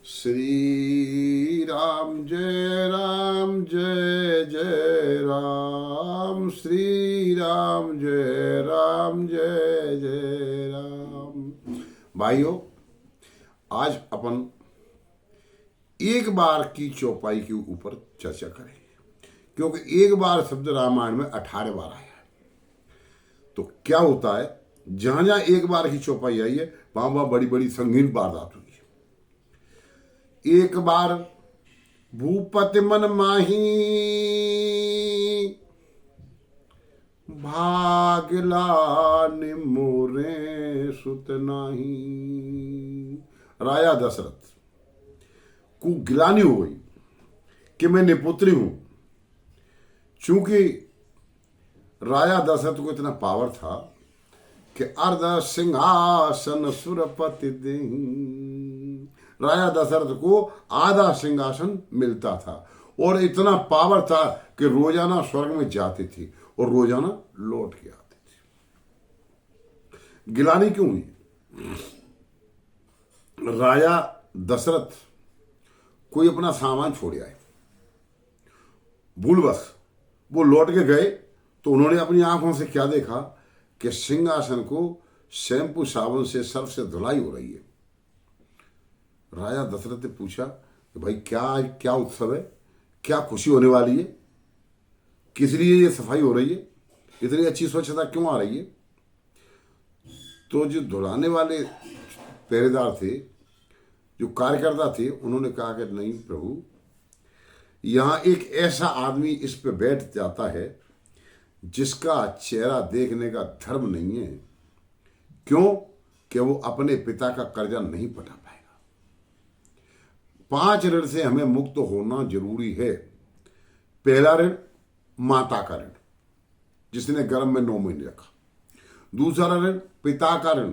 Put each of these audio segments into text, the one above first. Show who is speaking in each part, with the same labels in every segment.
Speaker 1: श्री राम जय जय राम, श्री राम जय जय राम। भाइयों, आज अपन एक बार की चौपाई के ऊपर चर्चा करेंगे, क्योंकि एक बार शब्द रामायण में 18 बार आया है। तो क्या होता है, जहां जहां एक बार की चौपाई आई है वहां वहां बड़ी बड़ी संगीन वारदात हुई है। एक बार भूपति मन माही, भागला निमोरे सुत नाही। राजा दशरथ को गिलानी हो गई कि मैं निपुत्री हूं। चूंकि राजा दशरथ को इतना पावर था कि अर्ध सिंहासन सुरपति देहि। राजा दशरथ को आधा सिंहासन मिलता था और इतना पावर था कि रोजाना स्वर्ग में जाते थे और रोजाना लौट के आते थे। गिलानी क्यों हुई? राजा दशरथ कोई अपना सामान छोड़ आए, भूलवश वो लौट के गए तो उन्होंने अपनी आंखों से क्या देखा कि सिंहासन को शैम्पू साबुन से सर्फ से धुलाई हो रही है। राजा दशरथ ने पूछा कि भाई क्या उत्सव है, क्या खुशी होने वाली है, किस लिए ये सफाई हो रही है, इतनी अच्छी स्वच्छता क्यों आ रही है? तो जो धुलाने वाले पहरेदार थे, जो कार्यकर्ता थे, उन्होंने कहा कि नहीं प्रभु, यहां एक ऐसा आदमी इस पे बैठ जाता है जिसका चेहरा देखने का धर्म नहीं है। क्यों? कि वो अपने पिता का कर्जा नहीं पटा पाएगा। 5 ऋण से हमें मुक्त होना जरूरी है। पहला ऋण माता का ऋण, जिसने गर्भ में 9 महीने रखा। दूसरा ऋण पिता का ऋण,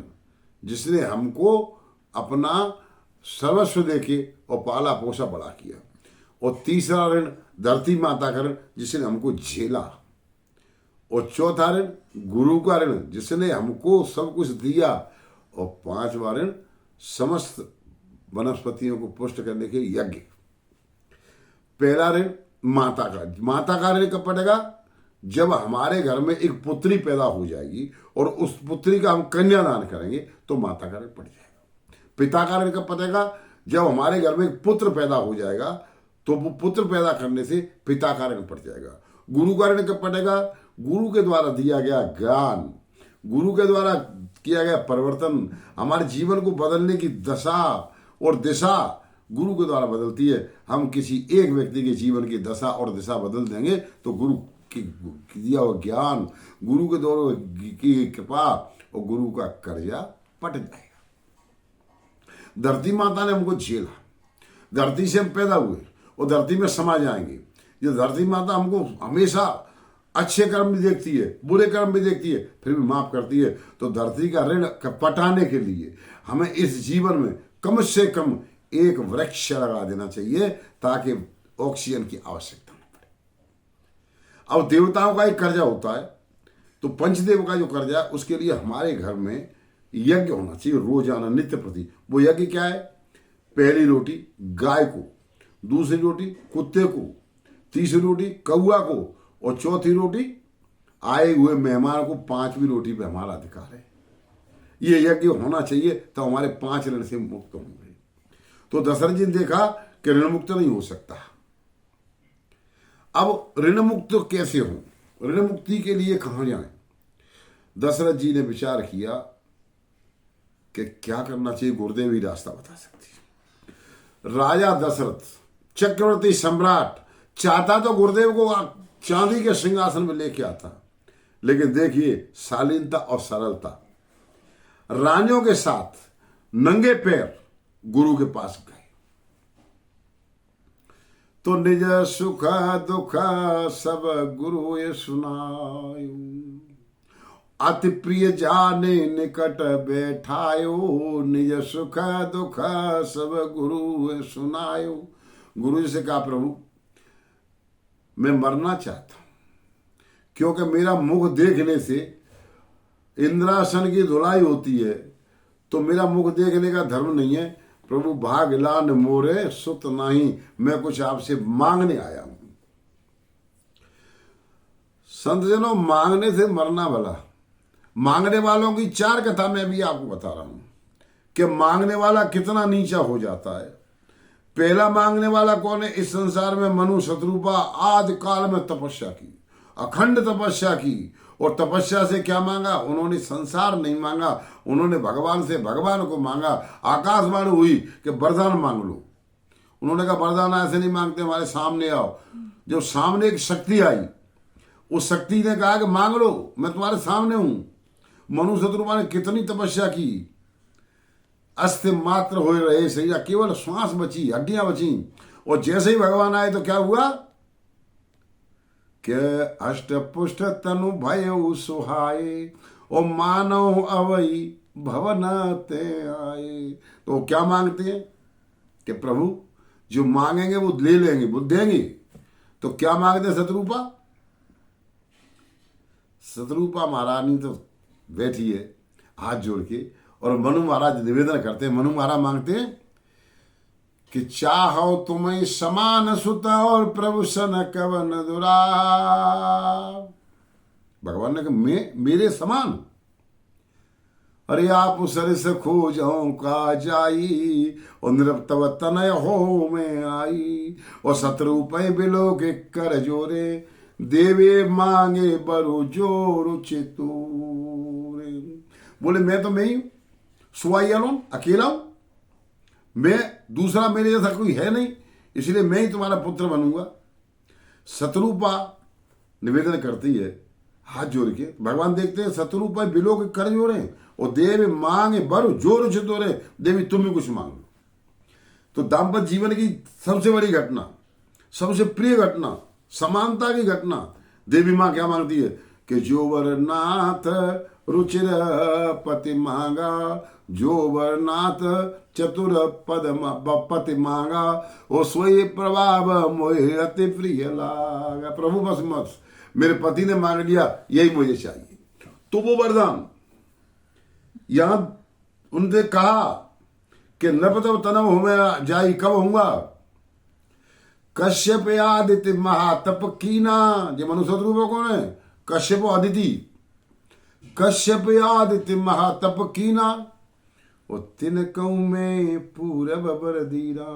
Speaker 1: जिसने हमको अपना सर्वस्व देके और पाला पोसा बड़ा किया। और तीसरा ऋण धरती माता का ऋण, जिसने हमको झेला। और चौथा ऋण गुरु का ऋण, जिसने हमको सब कुछ दिया। और 5वां ऋण समस्त वनस्पतियों को पुष्ट करने के यज्ञ। पहला ऋण माता का ऋण कब पड़ेगा? जब हमारे घर में एक पुत्री पैदा हो जाएगी और उस पुत्री का हम कन्यादान करेंगे तो माता का ऋण पड़ जाएगा। पिता का ऋण कब पड़ेगा? जब हमारे घर में एक पुत्र पैदा हो जाएगा तो वो पुत्र पैदा करने से पिता का ऋण पड़ जाएगा। गुरु का ऋण कब पड़ेगा? गुरु के द्वारा दिया गया ज्ञान, गुरु के द्वारा किया गया परिवर्तन, हमारे जीवन को बदलने की दशा और दिशा गुरु के द्वारा बदलती है। हम किसी एक व्यक्ति के जीवन की दशा और दिशा बदल देंगे तो गुरु की दिया हुआ ज्ञान, गुरु के द्वारा की कृपा और गुरु का कर्जा पट जाएगा। धरती माता ने हमको झेला, धरती से हम पैदा हुए और धरती में समा जाएंगे। ये धरती माता हमको हमेशा अच्छे कर्म भी देखती है, बुरे कर्म भी देखती है, फिर भी माफ करती है। तो धरती का ऋण पटाने के लिए हमें इस जीवन में कम से कम एक वृक्ष लगा देना चाहिए, ताकि ऑक्सीजन की आवश्यकता न पड़े। अब देवताओं का एक कर्जा होता है, तो पंचदेव का जो कर्जा है उसके लिए हमारे घर में यज्ञ होना चाहिए रोजाना, नित्य प्रति। वो यज्ञ क्या है? पहली रोटी गाय को, दूसरी रोटी कुत्ते को, तीसरी रोटी कौआ को और चौथी रोटी आए हुए मेहमान को। 5वीं रोटी पे हमारा अधिकार है। ये यज्ञ होना चाहिए तो हमारे 5 ऋण से मुक्त होंगे। तो दशरथ जी ने देखा कि ऋण मुक्त नहीं हो सकता। अब ऋण मुक्त कैसे हो? ऋण मुक्ति के लिए कहां जाएं? दशरथ जी ने विचार किया कि क्या करना चाहिए, गुरुदेव ही रास्ता बता सकती है। राजा दशरथ चक्रवर्ती सम्राट चाहता तो गुरुदेव को चांदी के सिंहासन में लेके आता, लेकिन देखिए शालीनता और सरलता, रानियों के साथ नंगे पैर गुरु के पास गए। तो निज सुख दुख सब गुरु ये सुनायो, अति प्रिय जाने निकट बैठायो। निज सुख दुख सब गुरु ये सुनायो। गुरु जी से कहा, प्रभु मैं मरना चाहता हूं, क्योंकि मेरा मुख देखने से इंद्रासन की धुलाई होती है, तो मेरा मुख देखने का धर्म नहीं है। प्रभु भागलान मोरे सुत नहीं, मैं कुछ आपसे मांगने आया हूं। संत जनों, मांगने से मरना भला। मांगने वालों की 4 कथा मैं भी आपको बता रहा हूं कि मांगने वाला कितना नीचा हो जाता है। पहला मांगने वाला कौन है इस संसार में? मनु शत्रुपा आदि काल में तपस्या की, अखंड तपस्या की। और तपस्या से क्या मांगा? उन्होंने संसार नहीं मांगा, उन्होंने भगवान से भगवान को मांगा। आकाशवाणी हुई कि वरदान मांग लो। उन्होंने कहा वरदान ऐसे नहीं मांगते, हमारे सामने आओ। जब सामने एक शक्ति आई, उस शक्ति ने कहा कि मांग लो, मैं तुम्हारे सामने हूं। मनु शत्रुपा ने कितनी तपस्या की, अस्थ मात्र हो रहे शरीर, केवल श्वास बची, हड्डियां बची। और जैसे ही भगवान आए तो क्या हुआ कि अष्ट पुष्ट तनु भय सुहाए, और मानव अवई भवन ते आए। तो क्या मांगते हैं कि प्रभु जो मांगेंगे वो ले लेंगे, वो देंगे। तो क्या मांगते हैं शत्रुपा? शत्रुपा महारानी तो बैठी है हाथ जोड़ के, और मनु महाराज निवेदन करते हैं। मनु महाराज मांगते हैं कि चाहो तुम्हें समान सुत और प्रभु सन कवन दुरा। भगवान ने कहा मेरे समान? अरे आप सरस खोजो का जाई, और निरतव तनय हो में आई। और शत्रुपय बिलो के कर जोरे, देवे मांगे बरु जोर चितूरे। बोले मैं तो मैं ही सुवाई अलोन, अकेला हूं, मैं, दूसरा मेरे जैसा कोई है नहीं, इसलिए मैं ही तुम्हारा पुत्र बनूंगा। शत्रुपा निवेदन करती है हाथ जोड़ के। भगवान देखते हैं शत्रुपा बिलो के कर जोड़े, और देवी मांगे बर जोर चितोरे, देवी तुम भी कुछ मांग लो। तो दाम्पत्य जीवन की सबसे बड़ी घटना, सबसे प्रिय घटना, समानता की घटना, देवी मां क्या मांगती है कि जो वर नाथ रुचिर पति मांगा, जो वरनाथ चतुर पद पति मांगा, वो सोई प्रभाव मोहे अति प्रिय लागा। प्रभु बस मेरे पति ने मांग लिया, यही मुझे चाहिए। तो वो वरदान यहां उनने कहा कि नृपतव तनव हो मैं जाई, कब होऊंगा? कश्यप आदित्य महातप कीना। ये मनु शत्रुपा कौन है? कश्यप आदिति। कश्यप आदित्य महातप कीना, और तिन कऊ में पूरब बर दीरा।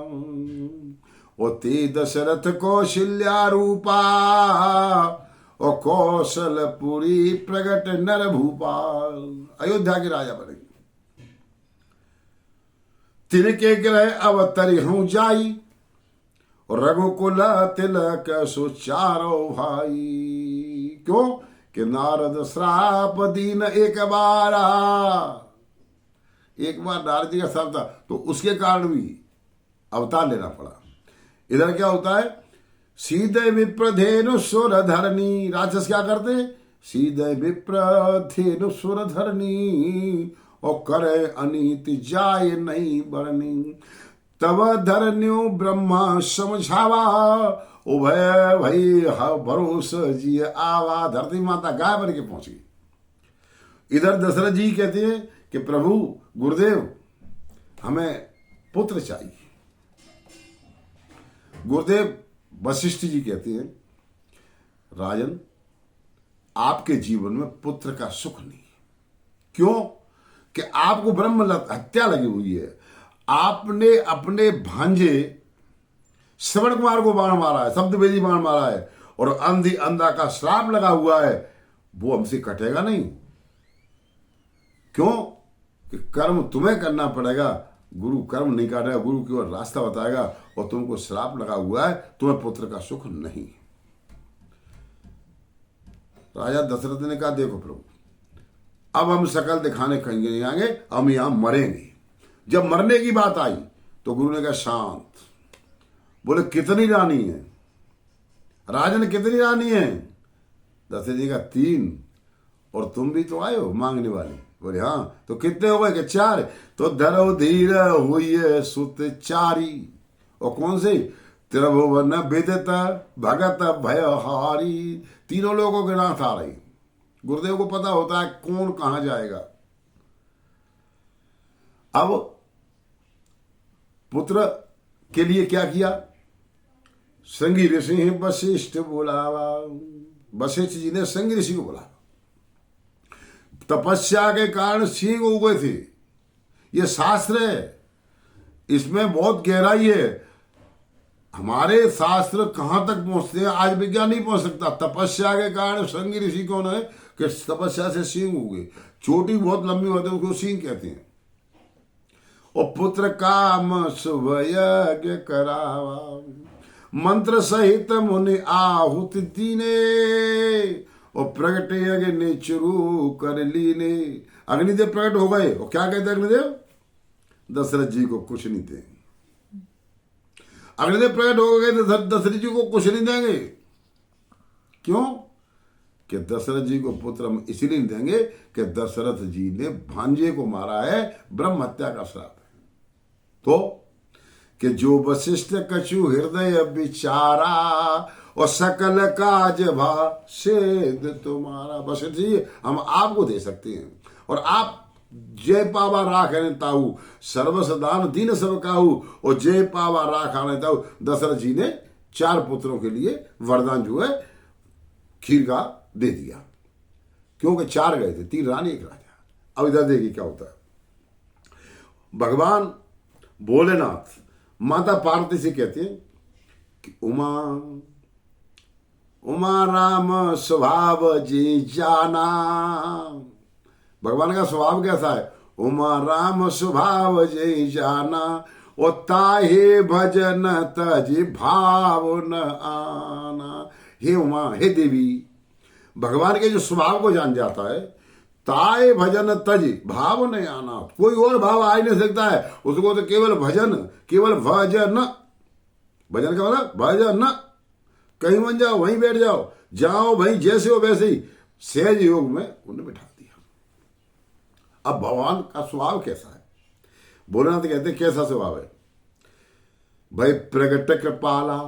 Speaker 1: और ते दशरथ कौशल्या रूपा, और कौशलपुरी प्रगट नर भूपाल। अयोध्या के राजा बनेंगे। तिनके ग्रह अवतरी हूं जाई, और रघुकुल तिलक सुचारो भाई। क्यों कि नारद श्राप दीन एक बार नारद जी का श्राप था, तो उसके कारण भी अवतार लेना पड़ा। इधर क्या होता है? सीधे विप्रधेनु सुर धरनी। राक्षस क्या करते? सीधे विप्रधेनु सुर धरनी, और करे अनीति जाय नहीं बरनी। तब धरन्यु ब्रह्मा समझावा, उभय भई भरोस जी आवा। धरती माता गाय बन के पहुंच गई। इधर दशरथ जी कहते हैं कि प्रभु गुरुदेव हमें पुत्र चाहिए। गुरुदेव वशिष्ठ जी कहते हैं राजन, आपके जीवन में पुत्र का सुख नहीं। क्यों? कि आपको ब्रह्म हत्या लगी हुई है। आपने अपने भांजे श्रवण कुमार को बाण मारा है, शब्दवेदी बाण मारा है, और अंधी अंधा का श्राप लगा हुआ है। वो हमसे कटेगा नहीं। क्यों? कि कर्म तुम्हें करना पड़ेगा, गुरु कर्म नहीं काटेगा, गुरु केवल रास्ता बताएगा। और तुमको श्राप लगा हुआ है, तुम्हें पुत्र का सुख नहीं। राजा दशरथ ने कहा देखो प्रभु, अब हम शकल दिखाने कहीं नहीं आएंगे, हम यहां मरेंगे। जब मरने की बात आई तो गुरु ने कहा शांत। बोले कितनी रानी है? राजन कितनी रानी है? दशरथ जी का 3, और तुम भी तो आए हो मांगने वाले। बोले हाँ। तो कितने हो गए? कि 4। तो धरो धीर हुई सुत चारी। और कौन से? त्रिभुवन विदित भगत भयहारी। तीनों लोगों के नाथ आ रही। गुरुदेव को पता होता है कौन कहां जाएगा। अब पुत्र के लिए क्या किया? श्रृंगी ऋषि वशिष्ठ बुलावा। वशिष्ठ जी ने श्रृंगी ऋषि को बुलाया। तपस्या के कारण सिंह उगे थे। ये शास्त्र है, इसमें बहुत गहराई है। हमारे शास्त्र कहां तक पहुंचते हैं आज विज्ञान नहीं पहुंच सकता। तपस्या के कारण श्रृंगी ऋषि कौन है कि तपस्या से सिंह उगे। चोटी बहुत लंबी होती है, उसको सिंह कहते हैं। और पुत्र काम शुभ यज्ञ करावा, मंत्र सहित मुनि आहुति दीने। और प्रगट अग्नि चुरू कर लीने। अग्निदेव प्रकट हो गए और क्या कहते अग्निदेव? दशरथ जी को कुछ नहीं देंगे। अग्निदेव प्रकट हो गए तो दशरथ जी को कुछ नहीं देंगे। क्यों? कि दशरथ जी को पुत्र हम इसलिए नहीं देंगे कि दशरथ जी ने भांजे को मारा है, ब्रह्म हत्या का श्राप है। तो कि जो वशिष्ठ कछु हृदय विचारा और सकल काज भाषेद तुम्हारा। वशिष्ठ जी हम आपको दे सकते हैं और आप जय पावा राख ताऊ सर्वसदान दीन सब काहू। और जय पावा राख आने ताऊ दशरथ जी ने 4 पुत्रों के लिए वरदान जो है खीर का दे दिया, क्योंकि 4 गए थे, 3 रानी 1 राजा। अब इधर देखिए क्या होता है। भगवान भोलेनाथ माता पार्वती से कहते हैं कि उमा उमा राम स्वभाव जी जाना। भगवान का स्वभाव कैसा है? उमा राम स्वभाव जी जाना और ताहे भजन तज भाव न आना। हे उमा, हे देवी, भगवान के जो स्वभाव को जान जाता है, ताए भजन तज भाव न आना, कोई और भाव आ ही नहीं सकता है उसको। तो केवल भजन, केवल भजन। भजन का मतलब भजन। कहीं बन जाओ वहीं बैठ जाओ, जाओ भाई जैसे हो वैसे ही, सहज योग में उन्हें बिठा दिया। अब भगवान का स्वभाव कैसा है? भोलेनाथ कहते हैं कैसा स्वभाव है भाई? प्रगट कृपाला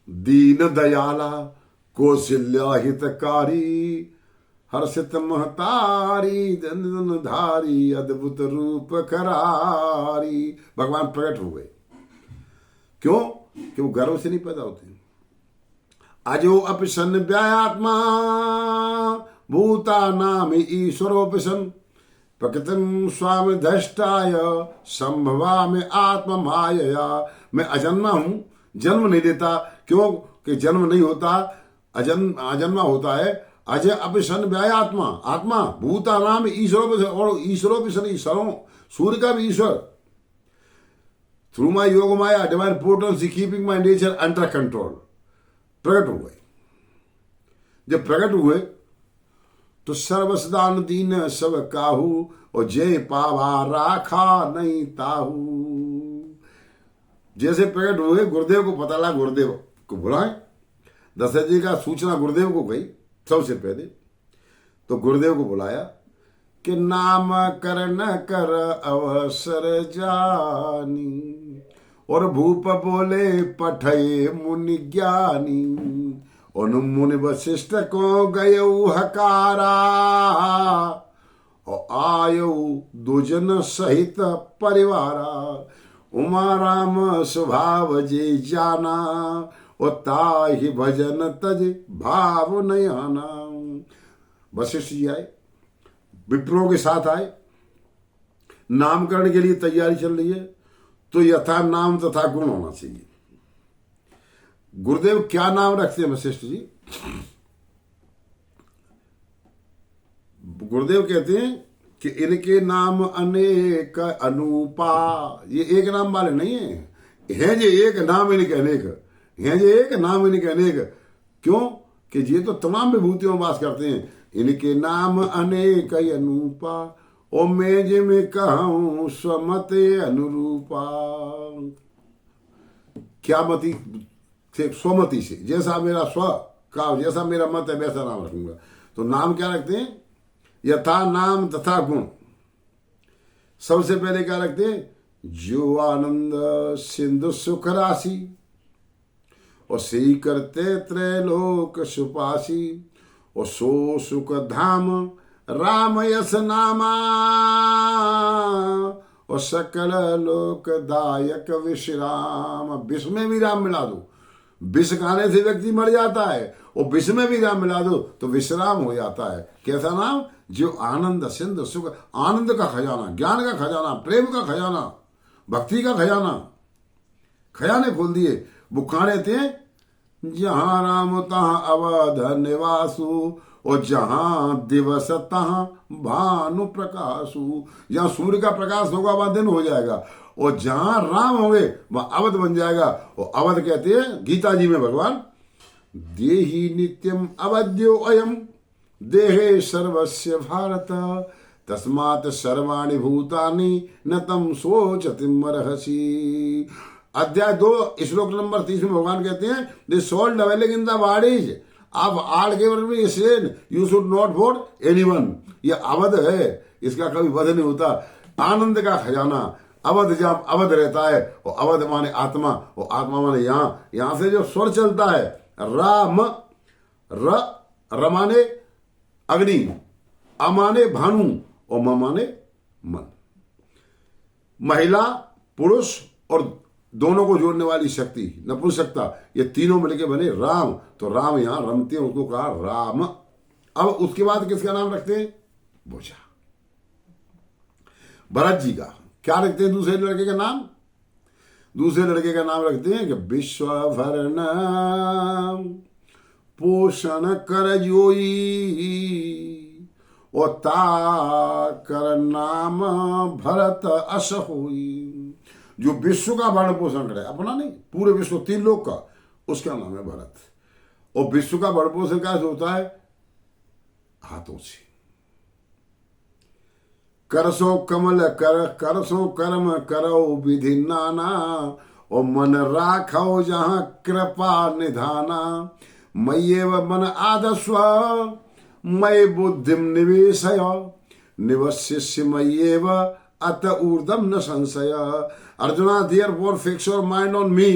Speaker 1: दीन दयाला कौशल्या हितकारी हर्षित महतारी धनुधारी अद्भुत रूप करारी। भगवान प्रकट हो गए। क्यों? कि वो गर्व से नहीं पैदा होते। अजो अपिशन व्यात्मा भूता नाम ईश्वरोपिशन प्रकृतिम स्वामी धष्टाय संभवा में आत्मा माया। मैं अजन्मा हूं, जन्म नहीं देता। क्यों? कि जन्म नहीं होता, अजन्मा होता है। अजय अपिशन व्यात्मा, आत्मा भूता नाम ईश्वरोपिशन। और ईश्वरोपिशन, ईश्वरों, सूर्य का भी ईश्वर। Through my Yoga Maya divine potency keeping my nature under control. प्रकट हो गए। जब प्रकट हुए तो सर्वसदान दीन सब काहू और जय पावा राखा नहीं ताहू। जैसे प्रकट हुए गुरुदेव को पता लगा, गुरुदेव को बुलाए। दशरथ जी का सूचना गुरुदेव को गई सबसे पहले। तो गुरुदेव को बुलाया कि नाम करण कर अवसर जानी और भूप बोले पठये मुनि ज्ञानी। और मुनि वशिष्ठ को गयऊ हकारा और आयु दुजन सहित परिवारा। उमा राम स्वभाव जे जाना और ताहि भजन तज भाव नहीं आना। वशिष्ठ जी आए, विप्रों के साथ आए, नामकरण के लिए तैयारी चल रही है। तो यथा नाम तथा गुण होना चाहिए। गुरुदेव क्या नाम रखते हैं वशिष्ठ जी? गुरुदेव कहते हैं कि इनके नाम अनेक अनूपा। ये एक नाम वाले नहीं है जे एक नाम इनके अनेक हैं, जे एक नाम इनके अनेक। क्यों? कि ये तो तमाम विभूतियों में वास करते हैं। इनके नाम अनेक अनूपा और मैं जे में कहूं स्वमते अनुरूपा। क्या मति से? स्वमति से, जैसा मेरा स्व का, जैसा मेरा मत है वैसा नाम रखूंगा। तो नाम क्या रखते हैं? यथा नाम तथा गुण। सबसे पहले क्या रखते हैं? जो आनंद सिंधु सुख राशि और सी करते त्रैलोक सुपासी और सो सुख धाम राम यस नामा और सकल लोकदायक विश्राम। विष में भी राम मिला दो, विष खाने से व्यक्ति मर जाता है, और विष में भी राम मिला दो तो विश्राम हो जाता है। कैसा नाम? जो आनंद सिंधु सुख, आनंद का खजाना, ज्ञान का खजाना, प्रेम का खजाना, भक्ति का खजाना, खजाने खोल दिए। वो खाने थे जहां राम तहां अवध निवासु, और जहां दिवस तहां भानु प्रकाशु। जहां सूर्य का प्रकाश होगा वहां दिन हो जाएगा, और जहां राम होंगे वहां अवध बन जाएगा। और अवध कहते हैं गीता जी में भगवान, देहि नित्यम अवध्यो अयम देहे सर्वस्य भारत तस्मात् सर्वाणि भूतानि न तम सोचतिमर्हसि। अध्याय 2 श्लोक नंबर 30 में भगवान कहते हैं, this soul dwelling in the bodies of all giver me then you should not for anyone. ये अवध है, इसका कभी वध नहीं होता। आनंद का खजाना अवध, जहां अवध रहता है, और अवध माने आत्मा, और आत्मा माने यहां से जो स्वर चलता है, राम, र माने अग्नि, अमाने भानु, और म माने मन। महिला पुरुष और दोनों को जोड़ने वाली शक्ति, नपुंसकता, ये तीनों मिलके बने राम। तो राम यहां रमते हैं, उसको कहा राम। अब उसके बाद किसका नाम रखते हैं? भुजा। भरत जी का क्या रखते हैं? दूसरे लड़के का नाम, दूसरे लड़के का नाम रखते हैं कि विश्वभरण पोषण कर जोई, और ता कर नाम भरत अस होई। जो विश्व का भरण पोषण करे, अपना नहीं, पूरे विश्व 3 लोक का, उसका नाम है भरत। और विश्व का भरण पोषण कैसे होता है? हाथों से। करसो कमल कर, करसो कर्म करो विधि नाना, और मन राखो जहां कृपा निधाना। मय्येव मन आदस्व मयि बुद्धिम निवेशय, निवशिष्य मय्येव अत ऊर्धम न संशय। Arjuna, therefore fix your mind on me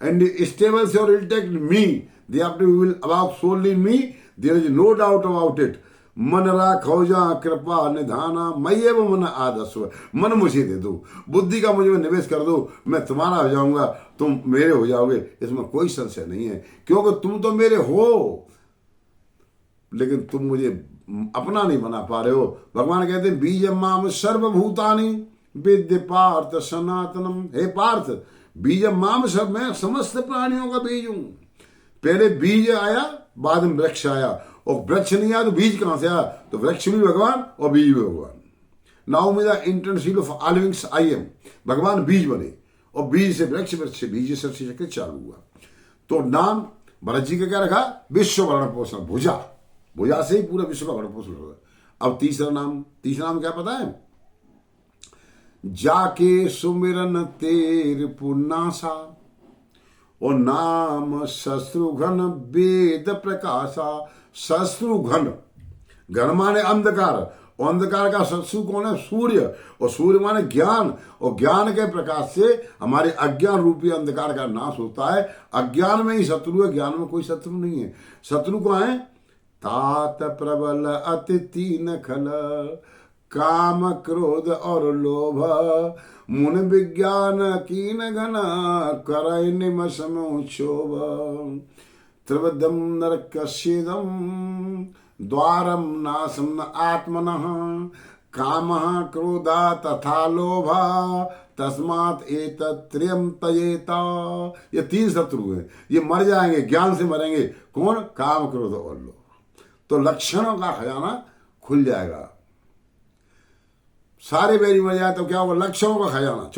Speaker 1: and establish your intellect in me. Thereafter you will walk solely in me. There is no doubt about it. मन राखो जहां कृपा निधाना, मय्येव मन आदस्व। मन मुझे दे दो, बुद्धि का मुझे निवेश कर दो, मैं तुम्हारा हो जाऊंगा, तुम मेरे हो जाओगे, इसमें कोई संशय नहीं है। क्योंकि तुम तो मेरे हो, लेकिन तुम मुझे अपना नहीं बना पा रहे हो। भगवान कहते हैं बीज माम सर्वभूतानि विद्य पार्थ सनातनम। हे पार्थ, बीज माम सब, मैं समस्त प्राणियों का बीज हूं। पहले बीज आया, बाद में वृक्ष आया, और वृक्ष नहीं आया तो बीज कहां से आया? तो वृक्ष भी भगवान और बीज भी भगवान। नाउ में the internship of all wings I am. भगवान बीज बने, और बीज से वृक्ष, वृक्ष से बीज से चक्र चालू हुआ। तो नाम भरत जी का क्या रखा? विश्व भरण पोषण। भुजा, भुजा से ही पूरा विश्व का भरण पोषण होगा। अब तीसरा नाम क्या पता है? जाके सुमिरन तेर पुनासा, और नाम शत्रुघ्न वेद प्रकाशा। शत्रुघ्न, घन माने अंधकार, और अंधकार का शत्रु कौन है? सूर्य, और सूर्य माने ज्ञान, और ज्ञान के प्रकाश से हमारे अज्ञान रूपी अंधकार का नाश होता है। अज्ञान में ही शत्रु है, ज्ञान में कोई शत्रु नहीं है। शत्रु कौन है? तात प्रबल अति 3 खल, काम क्रोध और लोभ, मुन विज्ञान कीन घन, करय निमश क्षोभ। त्रिवदम नरकस्येदम द्वारम नाशम न आत्मनः, कामः क्रोधा तथा लोभा, तस्मात् एतत्त्रयम् त्यजेता। ये 3 शत्रु हैं, ये मर जाएंगे, ज्ञान से मरेंगे। कौन? काम क्रोध और लोभ। तो लक्षणों का खजाना खुल जाएगा। सारे बैरी मर जाए तो क्या होगा? लक्षणों का खजाना।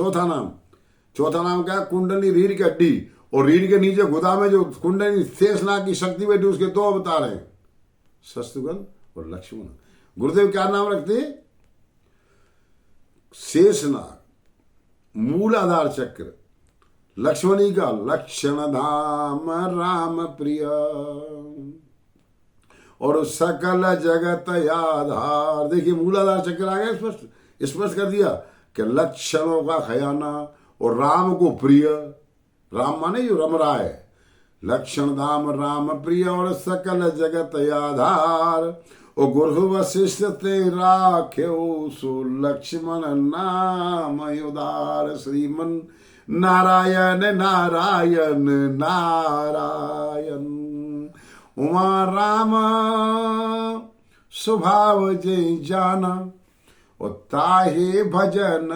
Speaker 1: चौथा नाम क्या? कुंडली, रीढ़ की हड्डी, और रीढ़ के नीचे गुदा में जो कुंडली शेषनाग की शक्ति बैठी, उसके 2 अवतार हैं, शत्रुघ्न और लक्ष्मण। गुरुदेव क्या नाम रखते? शेषनाग, मूलाधार चक्र, लक्ष्मणी का लक्षण धाम राम प्रिय, और सकल जगत आधार। देखिए मूलाधार चक्र आ गया, स्पष्ट कर दिया कि लक्षणों का खजाना, और राम को प्रिय, राम माने जो रम रहा है, लक्षण धाम राम प्रिय, और सकल जगत आधार, ओ गुरु वशिष्ठ ते राख्यो सो लक्ष्मण नाम उदार श्रीमन नारायण नारायण नारायण। उमा राम स्वभाव जय जाना और ताहे भजन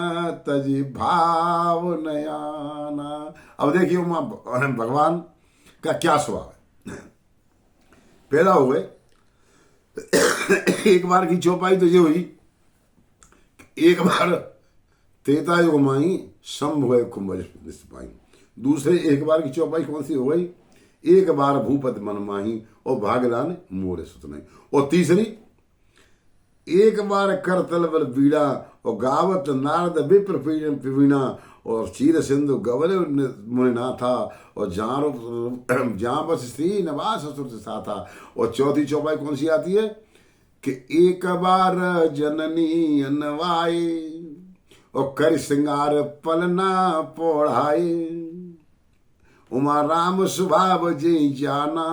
Speaker 1: तजी भाव नयाना। अब देखिए उमा भगवान का क्या स्वभाव है। पैदा हुए एक बार की चौपाई तो ये हुई, एक बार तेता यो माई शंभु कुंभ पाई। दूसरे एक बार की चौपाई कौन सी हो गई, एक बार भूपत मन माही और भागलान मोरे सुत नहीं। और तीसरी एक बार करतल बल बीड़ा और गावत नारद विप्र प्रवीणा और चीर सिंधु गवल मुनिना था और जहां बस स्त्री नवास ससुर से सा था। और चौथी चौपाई कौन सी आती है कि एक बार जननी अनवाए और कर श्रृंगार पलना पौढ़ाए। उमा राम स्वभाव जी जाना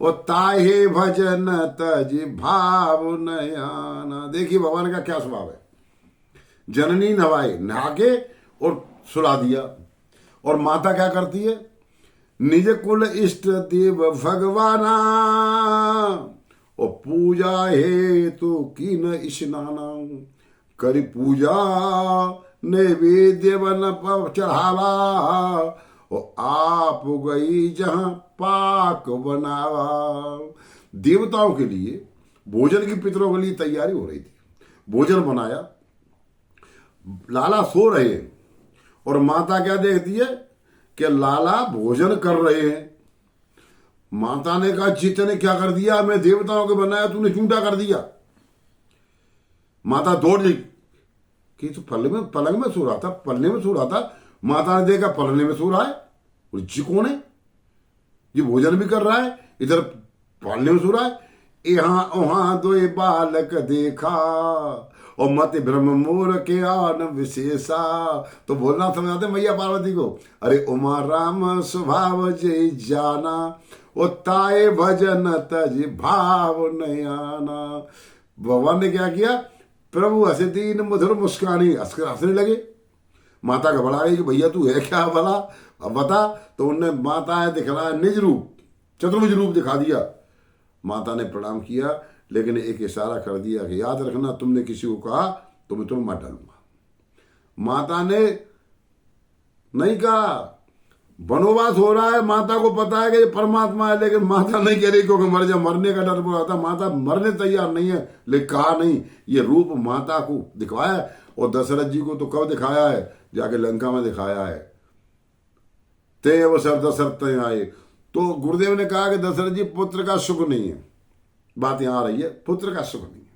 Speaker 1: और ताहे भजन तज भाव नयाना। देखिए भगवान का क्या स्वभाव है। जननी नवाए, नहा के और सुला दिया। और माता क्या करती है, निज कुल इष्ट देव भगवाना और पूजा हेतु की न स्नाना। करी पूजा नैवेद्य बन चढ़ावा और आप गई जहां पाक बनावा। देवताओं के लिए भोजन की पितरों के लिए तैयारी हो रही थी। भोजन बनाया, लाला सो रहे हैं और माता क्या देखती है कि लाला भोजन कर रहे हैं। माता ने कहा चित्त ने क्या कर दिया, मैं देवताओं के बनाया तूने चूंटा कर दिया। माता दौड़ गई कि तो पलंग में सो रहा था, पलने में सो रहा था। माता ने देखा पलने में सो रहा है, जी कौन है, ये भोजन भी कर रहा है इधर पालने में सो रहा है। यहाँ वहां दो बालक देखा और मत ब्रह्म मोर के आन विशेषा। तो बोलना समझाते मैया पार्वती को, अरे उमा राम स्वभाव जय जाना और ताए भजन तज भाव नयाना। भगवान ने क्या किया, प्रभु हसे दीन मधुर मुस्कानी, हंसने लगे। माता घबरा गई कि भैया तू है क्या भला, अब बता। तो उनने माता है दिखलाया निज रूप, चतुर्भुज रूप दिखा दिया। माता ने प्रणाम किया लेकिन एक इशारा कर दिया कि याद रखना तुमने किसी को कहा तो मैं तुम्हें मार डालूंगा। माता ने नहीं कहा, वनवास हो रहा है, माता को पता है कि ये परमात्मा है, लेकिन माता नहीं कह रही क्योंकि मरने का डर पड़ा था। माता मरने तैयार नहीं है, लेकिन कहा नहीं, ये रूप माता को दिखवाया। और दशरथ जी को तो कब दिखाया है, जाके लंका में दिखाया है। ते अवसर दशरथ आए। तो गुरुदेव ने कहा कि दशरथ जी पुत्र का सुख नहीं है, बात यहां आ रही है, पुत्र का सुख नहीं है।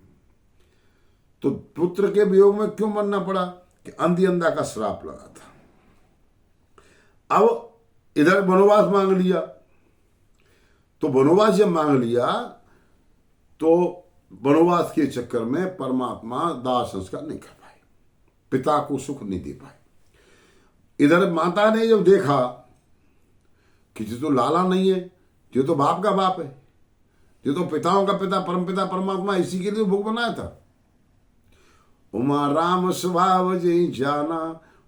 Speaker 1: तो पुत्र के वियोग में क्यों मरना पड़ा कि अंधी अंधा का श्राप लगा था। अब इधर वनवास मांग लिया, तो वनवास जब मांग लिया तो वनवास के चक्कर में परमात्मा दाह संस्कार नहीं कर पाए, पिता को सुख नहीं दे पाए। इधर माता ने जब देखा कि ये तो लाला नहीं है, ये तो बाप का बाप है, ये तो पिताओं का पिता परमपिता परमात्मा, इसी के लिए भोग बनाया था। उमा राम स्वभाव जी जाना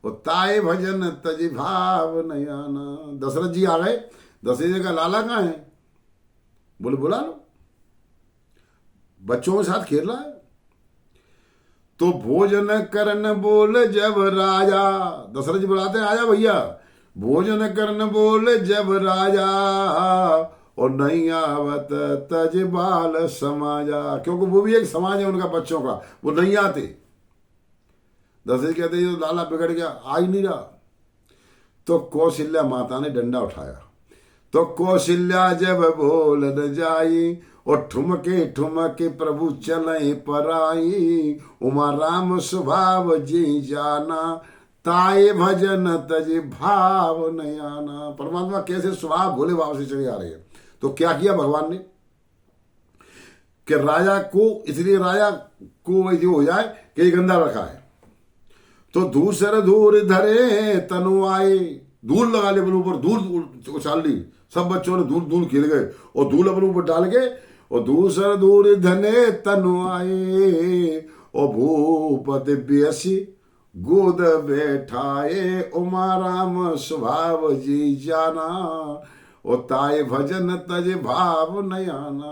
Speaker 1: और ताए भजन तज भाव नयाना। दशरथ जी आ गए। दशरथ जी का लाला कहाँ है, बोले बुला लो, बच्चों के साथ खेल रहा है। तो भोजन करन बोल जब राजा, दशरथ जी बुलाते हैं आजा भैया। भोजन करन बोल जब राजा और नहीं आवत तज बाल समाजा, क्योंकि वो भी एक समाज है उनका बच्चों का, वो नहीं आते। दशरथ कहते ये तो लाला बिगड़ गया, आ ही नहीं रहा। तो कौशल्या माता ने डंडा उठाया। तो कौशल्या जब बोल न जाई और ठुमके ठुमके प्रभु चले पर आई। उमा राम स्वभाव जी जाना ताए भजन तज भाव नयाना। परमात्मा कैसे स्वभाव भोले भाव से चले आ रहे हैं। तो क्या किया भगवान ने कि राजा को, इसलिए राजा को ये हो जाए कि गंदा रखा है, तो दूसर दूर धरे तनु आए। धूल लगा ले अपने ऊपर, धूल उछाल ली, सब बच्चों ने धूल धूल खेल गए और धूल अपने ऊपर डाल के और दूसर दूर धने तनु आए, ओ भूपति बेसी गोद बैठाए, उमा राम स्वभाव जी जाना, ओ ताय भजन तज भाव नयाना।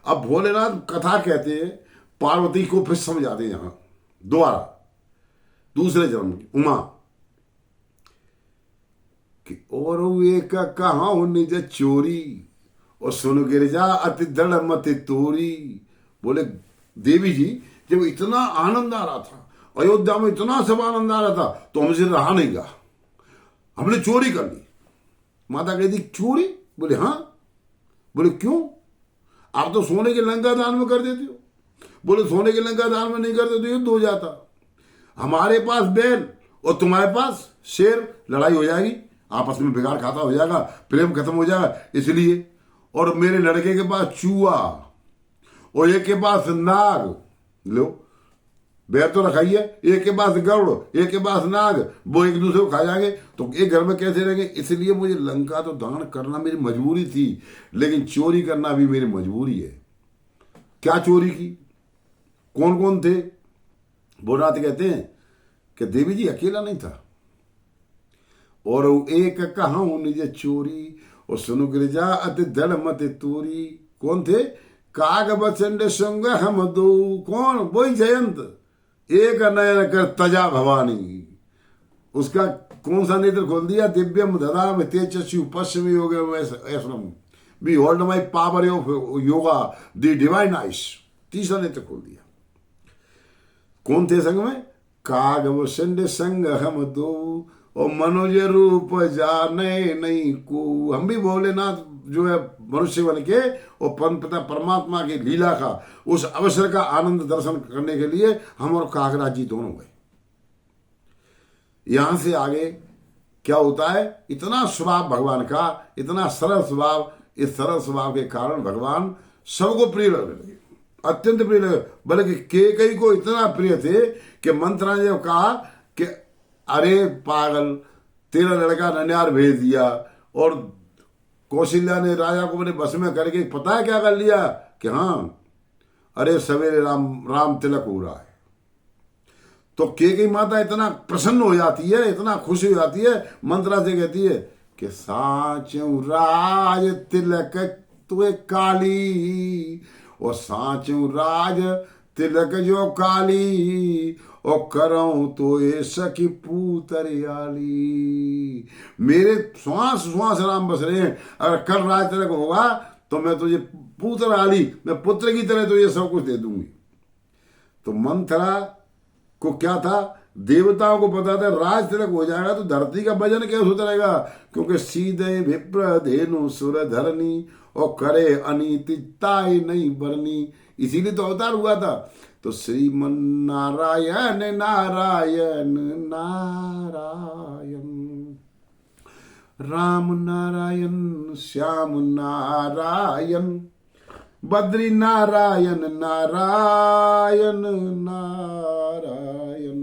Speaker 1: अब भोलेनाथ कथा कहते हैं, पार्वती को फिर समझाते हैं यहां दोबारा दूसरे जन्म की उमा कि और एक कहा निज चोरी, और सुन गिरजा अति दृढ़ मति तोरी। बोले देवी जी, जब इतना आनंद आ रहा था, अयोध्या में इतना सब आनंद आ रहा था, तो हमसे रहा नहीं गया, हमने चोरी कर ली। माता कहती चोरी? बोले हाँ। बोले क्यों? आप तो सोने के लंका दान में कर देते हो। बोले सोने के लंका दान में नहीं करते तो युद्ध हो जाता। हमारे पास बैल और तुम्हारे पास शेर, लड़ाई हो जाएगी, आपस में बिगाड़ खाता हो जाएगा, प्रेम खत्म हो जाएगा, इसलिए। और मेरे लड़के के पास चूहा और एक के पास नाग, लो बैर तो रखाई है, एक के पास गरुड़, एक के पास नाग, वो एक दूसरे को खा जाएंगे, तो एक घर में कैसे रहेंगे? इसलिए मुझे लंका तो दान करना मेरी मजबूरी थी, लेकिन चोरी करना भी मेरी मजबूरी है। क्या चोरी की? कौन कौन थे? भोलेनाथ कहते हैं कि देवी जी अकेला नहीं था, और एक कहा निज चोरी, और सुनु गिरजा अति दल मत तोरी। कौन थे? काग बचंड संग हम दो। कौन? वही जयंत। एक नयन कर तजा भवानी, उसका कौन सा नेत्र खोल दिया? दिव्यम ददाम तेजस्वी पश्चिमी योगम behold my power of yoga the divine eyes. तीसरा नेत्र खोल दिया। कौन थे संग में? काग वसंड संग हम दो, और मनोज रूप जाने नहीं को। हम भी भोलेनाथ जो है मनुष्य बन के और पिता परमात्मा की लीला का उस अवसर का आनंद दर्शन करने के लिए हम और कागराज जी दोनों गए। यहां से आगे क्या होता है? इतना स्वभाव भगवान का, इतना सरल स्वभाव, इस सरल स्वभाव के कारण भगवान सबको प्रिय लगने लगे, अत्यंत प्रिय लगे। बल्कि केकई को इतना प्रिय थे कि मंत्रा ने कहा कि अरे पागल, तेरा लड़का ननिहाल भेज दिया, और कौशल्या ने राजा को अपने बस में करके पता है क्या कर लिया कि हाँ, अरे सवेरे राम तिलक हो रहा है। तो केकई माता इतना प्रसन्न हो जाती है, इतना खुश हो जाती है, मंत्रा से कहती है कि साचू राज तिलक तुए काली, और साचू राज तिलक जो काली, और करो तो ये सखी पूतरियाली। मेरे श्वास श्वास राम बस रहे हैं, अगर कल राज तिलक होगा तो मैं तुझे पूतराली, मैं पुत्र की तरह तुझे सब कुछ दे दूंगी। तो मंथरा को क्या था? देवताओं को पता था राज तिलक हो जाएगा तो धरती का वजन कैसे उतरेगा, क्योंकि सीधे विप्र धेनु सुर धरनी, और करे अनीति ताई नहीं बरनी। इसीलिए तो अवतार हुआ था। तो श्रीमन नारायण नारायण नारायण, राम नारायण श्याम नारायण, बद्री नारायण नारायण नारायण।